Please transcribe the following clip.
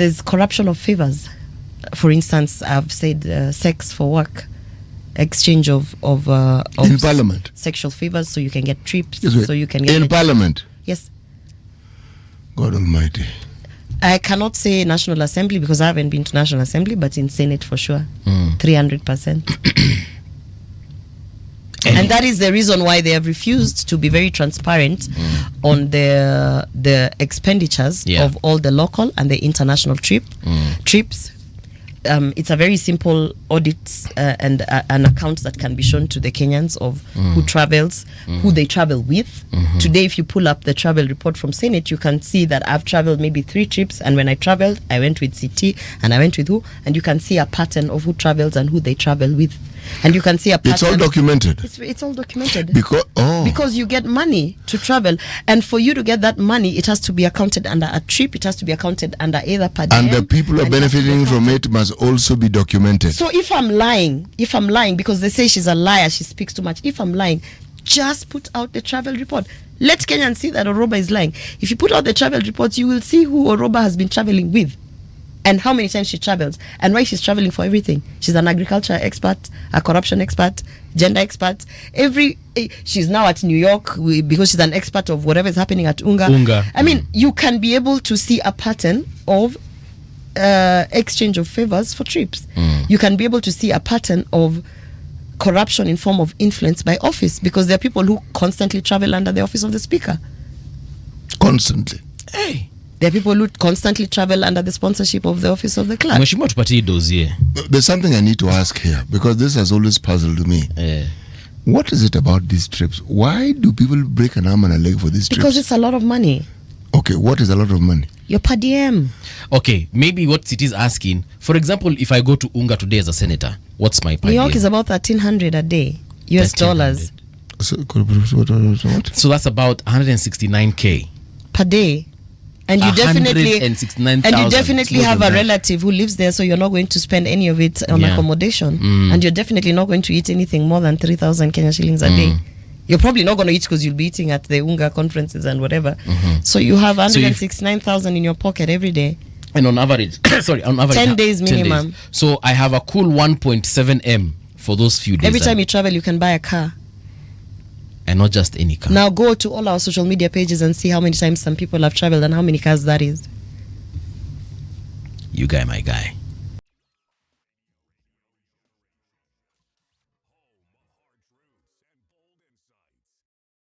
There's corruption of favors. For instance, I've said sex for work, exchange of in Parliament, sexual favors, so you can get trips, yes, so you can get in Parliament. Yes. God Almighty. I cannot say National Assembly because I haven't been to National Assembly, but in Senate for sure, 300%. And that is the reason why they have refused to be very transparent on the expenditures of all the local and the international trips. It's a very simple audit and an account that can be shown to the Kenyans of who travels, who they travel with. Today, if you pull up the travel report from Senate, you can see that I've traveled maybe 3 trips, and when I traveled, I went with CT, and I went with who, and you can see a pattern of who travels and who they travel with. And you can see a pattern. It's all documented. It's all documented. Because you get money to travel. And for you to get that money, it has to be accounted under a trip. It has to be accounted under either per diem. And the people who are benefiting from it must also be documented. So if I'm lying, because they say she's a liar, she speaks too much. If I'm lying, just put out the travel report. Let Kenyans see that Orwoba is lying. If you put out the travel reports, you will see who Orwoba has been traveling with, and how many times she travels, and why she's traveling for everything. She's an agriculture expert, a corruption expert, gender expert. She's now at New York because she's an expert of whatever is happening at Unga. I mean, you can be able to see a pattern of exchange of favors for trips. You can be able to see a pattern of corruption in form of influence by office, because there are people who constantly travel under the office of the speaker. Constantly. Hey. There are people who constantly travel under the sponsorship of the office of the clerk. There's something I need to ask here, because this has always puzzled me. What is it about these trips? Why do people break an arm and a leg for these trips? Because it's a lot of money. Okay, what is a lot of money? Your per diem. Okay, maybe what it is asking, for example, if I go to Unga today as a senator, what's my per diem? New York is about $1,300 a day, US dollars. So that's about 169K per day. And you definitely have a relative who lives there, so you're not going to spend any of it on accommodation. And you're definitely not going to eat anything more than 3,000 Kenya shillings a day. You're probably not going to eat because you'll be eating at the Unga conferences and whatever. So you have 169,000 in your pocket every day. And on average, 10 days minimum. 10 days. So I have a cool 1.7 M for those few days. Every time you travel, you can buy a car. And not just any car. Now go to all our social media pages and see how many times some people have traveled and how many cars that is. You guy, my guy.